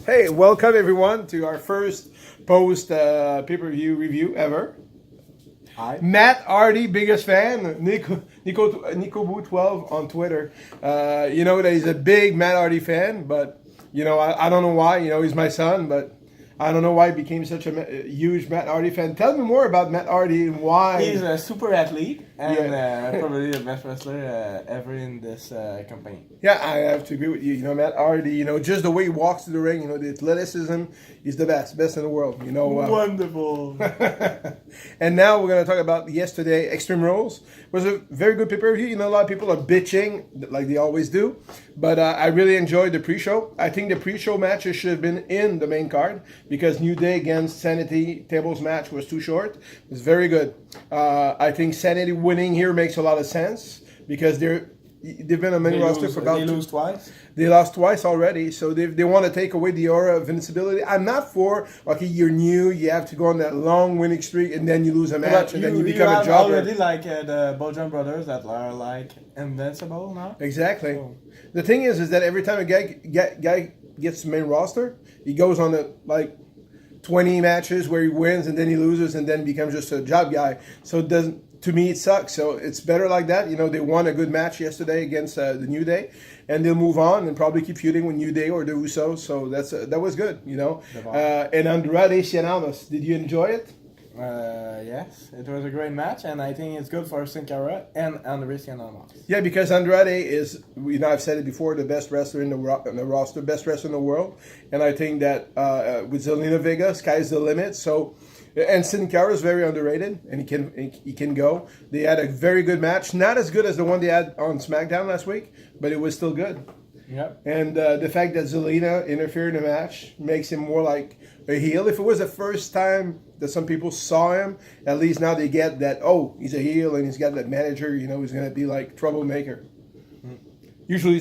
Hey, welcome everyone to our first post pay-per-view review ever. Hi. Matt Hardy, biggest fan. Nico Boo 12 on Twitter. You know that he's a big Matt Hardy fan, but you know I don't know why. You know he's my son, but I don't know why he became such a huge Matt Hardy fan. Tell me more about Matt Hardy and why. He's a super athlete and probably the best wrestler ever in this company. Yeah, I have to agree with you. You know, Matt Hardy, you know, just the way he walks to the ring, you know, the athleticism, he's the best in the world, you know. Wonderful. And now we're going to talk about yesterday, Extreme Rules. It was a very good pay-per-view. You know, a lot of people are bitching, like they always do. But I really enjoyed the pre-show. I think the pre-show matches should have been in the main card because New Day against Sanity tables match was too short. It was very good. I think Sanity winning here makes a lot of sense because they've been on main roster for about They lose twice. They lost twice already, so they want to take away the aura of invincibility. I'm not for, okay, you're new, you have to go on that long winning streak, and then you lose a match, and then you become a jobber. Already like the Belgian brothers that are like invincible now. Exactly. So. The thing is that every time a guy gets to main roster, he goes on like 20 matches where he wins, and then he loses, and then becomes just a job guy. So it doesn't. To me, it sucks. So it's better like that. You know, they won a good match yesterday against the New Day, and they'll move on and probably keep feuding with New Day or the Usos. So that was good, you know. And Andrade Cien Almas, did you enjoy it? Yes, it was a great match, and I think it's good for Sin Cara and Andrade Cien Almas. Yeah, because Andrade is, you know, I've said it before, the best wrestler in the roster, best wrestler in the world. And I think that with Zelina Vega, sky's the limit. So. And Sin Cara is very underrated, and he can go. They had a very good match, not as good as the one they had on SmackDown last week, but it was still good. Yep. And the fact that Zelina interfered in the match makes him more like a heel. If it was the first time that some people saw him, at least now they get that, oh, he's a heel and he's got that manager, you know, he's going to be like troublemaker. Usually,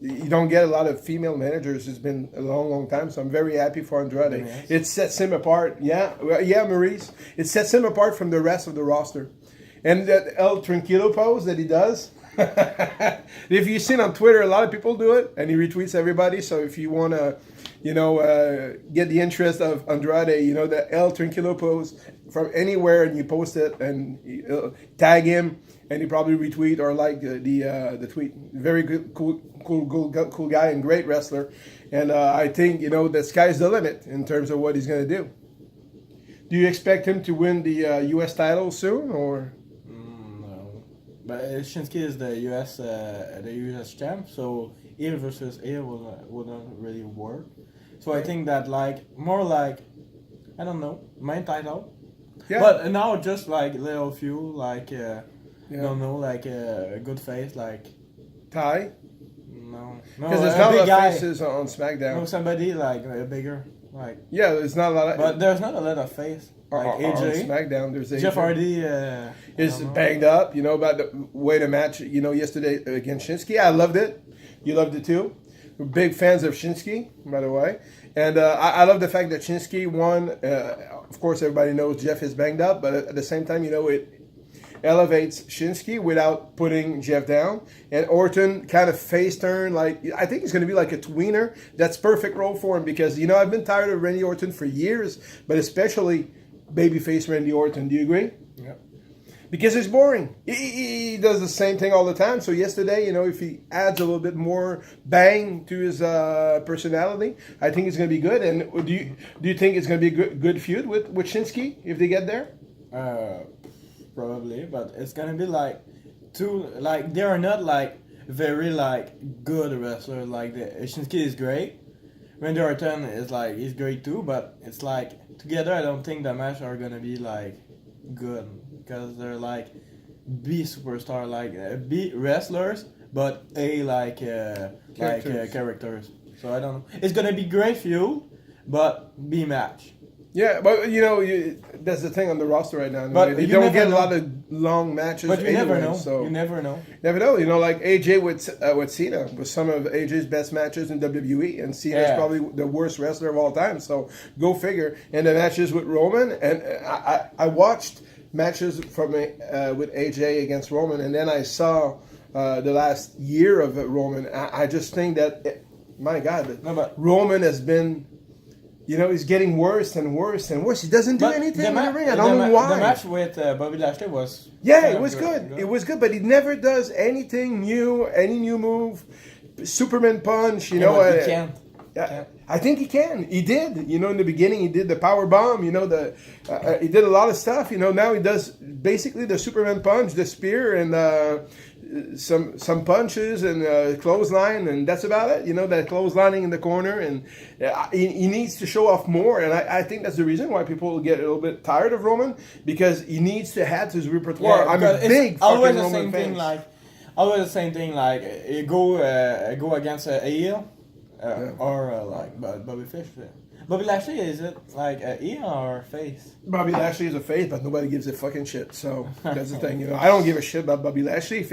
you don't get a lot of female managers. It's been a long time, so I'm very happy for Andrade. Yes. It sets him apart. Yeah, Maurice. It sets him apart from the rest of the roster. And that El Tranquilo pose that he does, if you've seen on Twitter, a lot of people do it, and he retweets everybody. So if you want to, you know, get the interest of Andrade, you know, the El Tranquilo pose from anywhere, and you post it and tag him, and he probably retweet or like the tweet. Very good, cool guy and great wrestler. And I think, you know, the sky's the limit in terms of what he's going to do. Do you expect him to win the U.S. title soon, or? No, but Shinsuke is the U.S. champ, so heel versus heel wouldn't really work. So I think that more like I don't know, main title. Yeah. But now just like little few don't know, like a good face like Ty. No, because there's not a lot of faces on SmackDown. No, somebody like bigger, like. Yeah, there's not a lot of. But there's not a lot of face. Like AJ. On SmackDown, there's AJ. Jeff Hardy is banged up. You know about the way the match. You know, yesterday against Shinsuke, I loved it. You loved it too. We're big fans of Shinsuke, by the way, and I love the fact that Shinsuke won. Of course, everybody knows Jeff is banged up, but at the same time, you know it elevates Shinsuke without putting Jeff down. And Orton kind of face turn, like I think he's going to be like a tweener. That's perfect role for him because, you know, I've been tired of Randy Orton for years, but especially babyface Randy Orton. Do you agree? Yeah. Because it's boring. He does the same thing all the time. So yesterday, you know, if he adds a little bit more bang to his personality, I think it's going to be good. And do you think it's going to be a good feud with Shinsuke if they get there? Probably, but it's gonna be like they are not like very like good wrestlers. Like Shinsuke is great, Randy Orton is like he's great too, but it's like together I don't think the match are gonna be like good because they're like B superstar, like B wrestlers, but characters. So I don't know. It's gonna be great feud, but B match. Yeah, but you know that's the thing on the roster right now. But you don't get a lot of long matches. But you anyway, never know. So you never know. Never know. You know, like AJ with Cena was some of AJ's best matches in WWE, and Cena's probably the worst wrestler of all time. So go figure. And the matches with Roman, and I watched matches from with AJ against Roman, and then I saw the last year of Roman. I just think that my God, No, but Roman has been, he's getting worse and worse and worse. He doesn't do anything in the ring. I don't know why. The match with Bobby Lashley was it was good. It was good, but he never does anything new, any new move. Superman punch, he can't. Yeah, I think he can. He did. In the beginning, he did the power bomb. He did a lot of stuff. Now he does basically the Superman punch, the spear, and some punches and clothesline, and that's about it. That clotheslining in the corner, and he needs to show off more. And I think that's the reason why people get a little bit tired of Roman, because he needs to add to his repertoire. I'm a big fucking Roman fan. Always the same thing. Like you go against a heel. Or like Bobby Fish. Bobby Lashley, is it like a heel or face? Bobby Lashley is a face, but nobody gives a fucking shit. So that's the thing. I don't give a shit about Bobby Lashley. If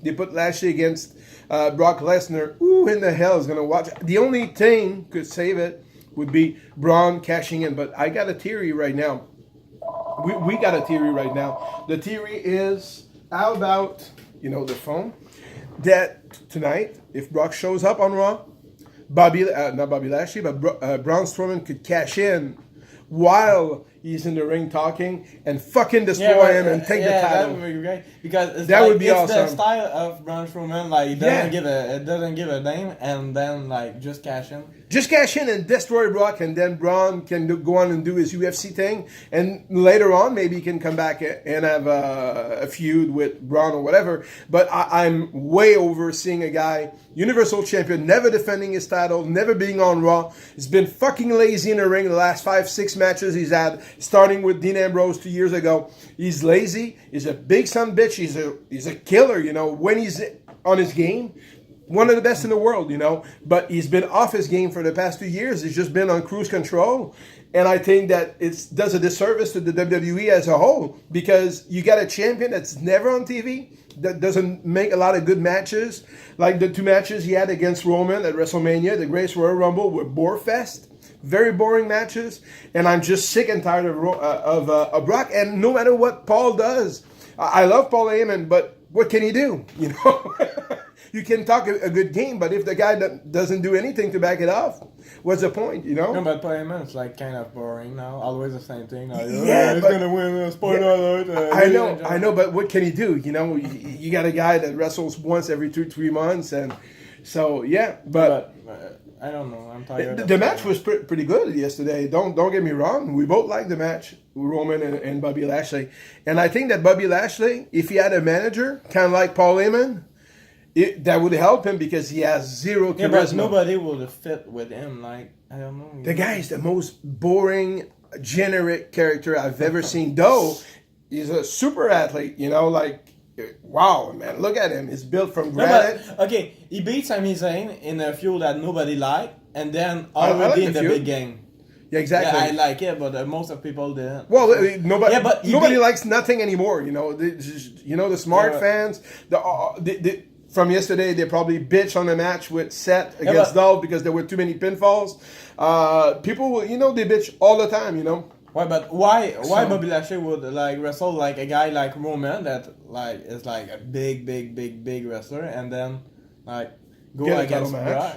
they put Lashley against Brock Lesnar, who in the hell is going to watch? The only thing could save it would be Braun cashing in. But I got a theory right now. We got a theory right now. The theory is, how about, the phone, that tonight, if Brock shows up on Raw, not Bobby Lashley, but Braun Strowman could cash in while he's in the ring talking and fucking destroy him and take the title. That would be great, because that would be awesome. The style of Braun Strowman, like it doesn't give a damn, and then like just cash in. Just cash in and destroy Brock, and then Braun can go on and do his UFC thing. And later on, maybe he can come back and have a feud with Braun or whatever. But I'm way over seeing a guy, Universal Champion, never defending his title, never being on Raw. He's been fucking lazy in the ring the last 5-6 matches he's had, starting with Dean Ambrose 2 years ago. He's lazy. He's a big son bitch. He's a killer, when he's on his game. One of the best in the world, but he's been off his game for the past 2 years. He's just been on cruise control. And I think that it does a disservice to the WWE as a whole, because you got a champion that's never on TV, that doesn't make a lot of good matches. Like the 2 matches he had against Roman at WrestleMania, the Greatest Royal Rumble, were bore fest. Very boring matches. And I'm just sick and tired of Brock. And no matter what Paul does, I love Paul Heyman, but what can he do? You can talk a good game, but if the guy doesn't do anything to back it up, what's the point, No, but Paul Heyman is like kind of boring now. Always the same thing. Like, he's going to win a spoiler alert. I know, but what can he do? You got a guy that wrestles once every 2-3 months, and so, but I don't know. I'm tired. The match was pretty good yesterday. Don't get me wrong. We both liked the match, Roman and Bobby Lashley. And I think that Bobby Lashley, if he had a manager, kind of like Paul Heyman, that would help him, because he has zero charisma. Yeah, but nobody would fit with him. Like, I don't know. The guy is the most boring, generic character I've ever seen. Though he's a super athlete, wow, man, look at him. He's built from granite. Okay, he beat Sami Zayn in a feud that nobody liked, and then already in the big game. Yeah, exactly. Yeah, I like it, but most of people didn't. Well, nobody likes nothing anymore. The smart fans. From yesterday, they probably bitch on the match with Seth against Dolph because there were too many pinfalls. People, they bitch all the time. Why? But why Bobby Lashley would wrestle like a guy like Roman that is like a big wrestler, and then go against Brock?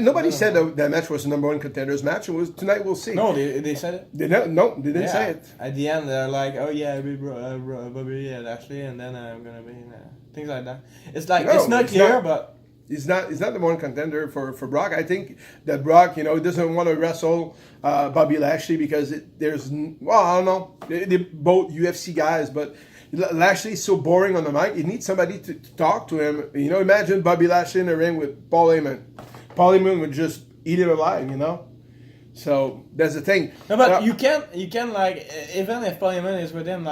Nobody said that match was the number 1 contenders match. It was tonight. We'll see. No, they said it. They didn't say it. At the end, they're like, "Oh yeah, Bobby Lashley," and then I'm gonna be things like that. It's like it's not clear, but. He's not the number 1 contender for Brock. I think that Brock, doesn't want to wrestle Bobby Lashley because I don't know. They're both UFC guys, but Lashley's so boring on the mic. He needs somebody to talk to him. Imagine Bobby Lashley in the ring with Paul Heyman. Paul Heyman would just eat him alive, So that's the thing. No, but you can even if Paul Heyman is with him,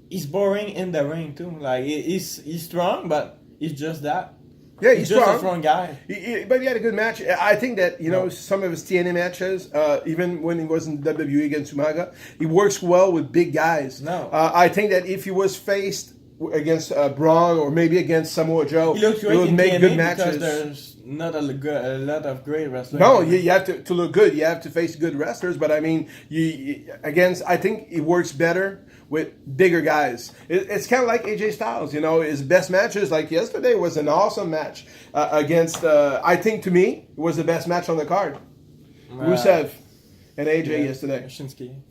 he's boring in the ring too. He's strong, but he's just that. Yeah, he's just a strong guy. But he had a good match. I think that, some of his TNA matches, even when he was in WWE against Umaga, he works well with big guys. No. I think that if he was faced against Braun or maybe against Samoa Joe, he looks great would in make TNA good matches. Because not a lot of great wrestlers. No, you have to look good. You have to face good wrestlers. But I mean, against, I think it works better with bigger guys. It's kind of like AJ Styles. You know, his best matches, like yesterday, was an awesome match against. I think to me, it was the best match on the card. Rusev and AJ yesterday. Shinsuke.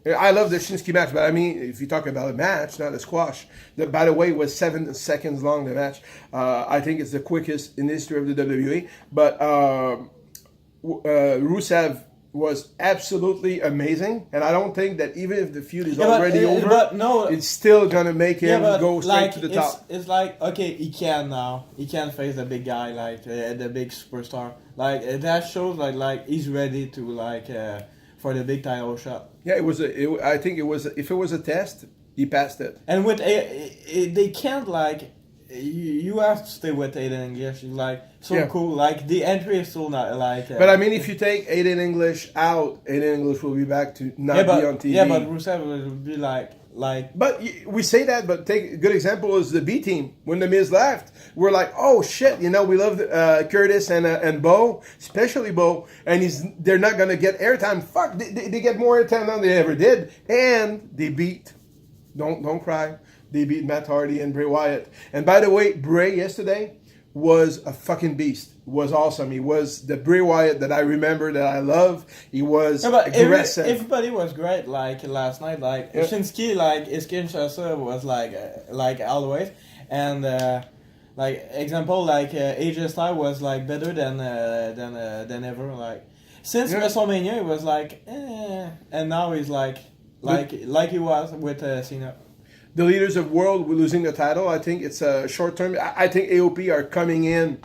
I love the Shinsuke match, but I mean, if you talk about a match, not a squash, that, by the way, was 7 seconds long, the match. I think it's the quickest in the history of the WWE. But Rusev was absolutely amazing, and I don't think that even if the feud is already over, it's still going to make him go straight to the top. It's like, okay, he can face the big guy, like the big superstar. Like, that shows like he's ready to, for the big title shot. Yeah, I think it was. If it was a test, he passed it. And with they can't you have to stay with Aiden English. He's cool. Like the entry is still not like. But I mean, if you take Aiden English out, Aiden English will be back to not be on TV. Yeah, but Rusev will be like. But we say that, but take a good example is the B team. When the Miz left, we're like, oh shit, we love Curtis and Bo, especially Bo, and they're not gonna get airtime. Fuck, they get more airtime than they ever did, and they beat. Don't cry. They beat Matt Hardy and Bray Wyatt. And by the way, Bray yesterday was a fucking beast. Was awesome. He was the Bray Wyatt that I remember, that I love. He was aggressive. Everybody was great. Like last night, Shinsuke, his Kinshasa was like always, and example, AJ Styles was better than ever. Like since WrestleMania, it was and now he's like he was with Cena. The leaders of world were losing the title. I think it's a short term. I think AOP are coming in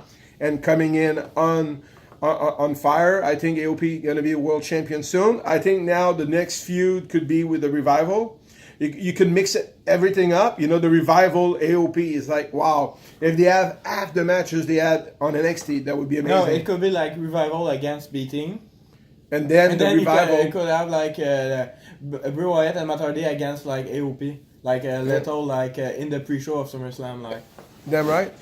on fire. I think AOP going to be a world champion soon. I think now the next feud could be with the Revival. You can mix everything up. The Revival AOP is like, wow. If they have half the matches they had on NXT, that would be amazing. No, it could be like Revival against B-Team. And then the Revival. You could have Bray Wyatt and Matt Hardy against AOP. In the pre-show of SummerSlam, Damn right.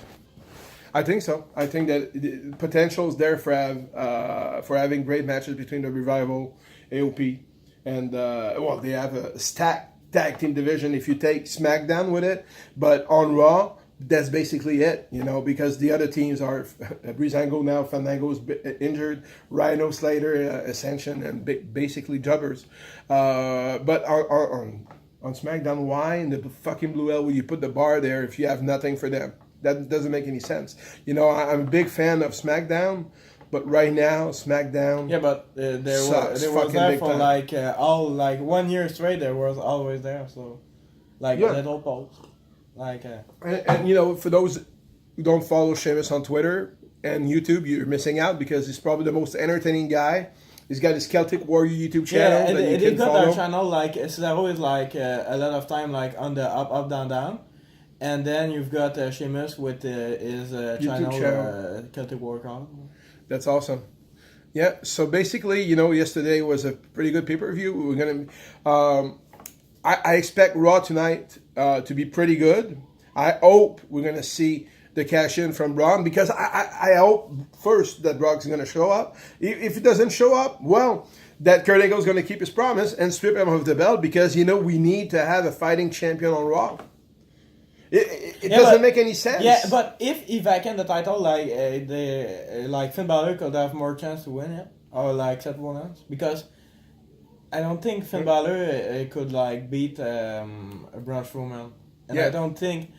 I think so. I think that the potential is there for having great matches between the Revival, AOP, and they have a stacked tag team division if you take SmackDown with it. But on Raw, that's basically it, because the other teams are Breezango now, Fandango's injured, Rhino, Slater, Ascension, and basically jobbers. But on SmackDown, why in the fucking Blue Hell will you put the bar there if you have nothing for them? That doesn't make any sense. I'm a big fan of SmackDown, but right now SmackDown. Yeah, but there was there for all 1 year straight. There was always there. So little pulse, And for those who don't follow Sheamus on Twitter and YouTube, you're missing out because he's probably the most entertaining guy. He's got his Celtic Warrior YouTube channel that you can follow. They got their channel Cesaro is a lot of time on the up down down, and then you've got Sheamus with his channel Celtic Warrior. That's awesome. Yeah. So basically, yesterday was a pretty good pay-per-view. We're gonna. I expect Raw tonight to be pretty good. I hope we're gonna see the cash in from Braun, because I hope first that Brock's going to show up. If it doesn't show up, well, that Kurt Angle's going to keep his promise and strip him of the belt, because we need to have a fighting champion on Raw. It doesn't make any sense. Yeah, but if he vacant the title, Finn Balor could have more chance to win it, or Seth Rollins, because I don't think Finn Balor could beat Braun Strowman. And I don't think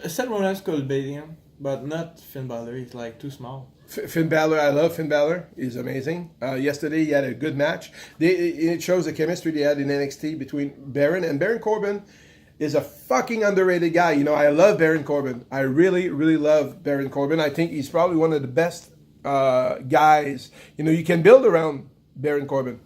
Seth Rollins could beat him, but not Finn Balor. He's too small. Finn Balor, I love Finn Balor. He's amazing. Yesterday he had a good match. It shows the chemistry they had in NXT between Baron and Baron Corbin. Is a fucking underrated guy. I love Baron Corbin. I really, really love Baron Corbin. I think he's probably one of the best guys. You can build around Baron Corbin.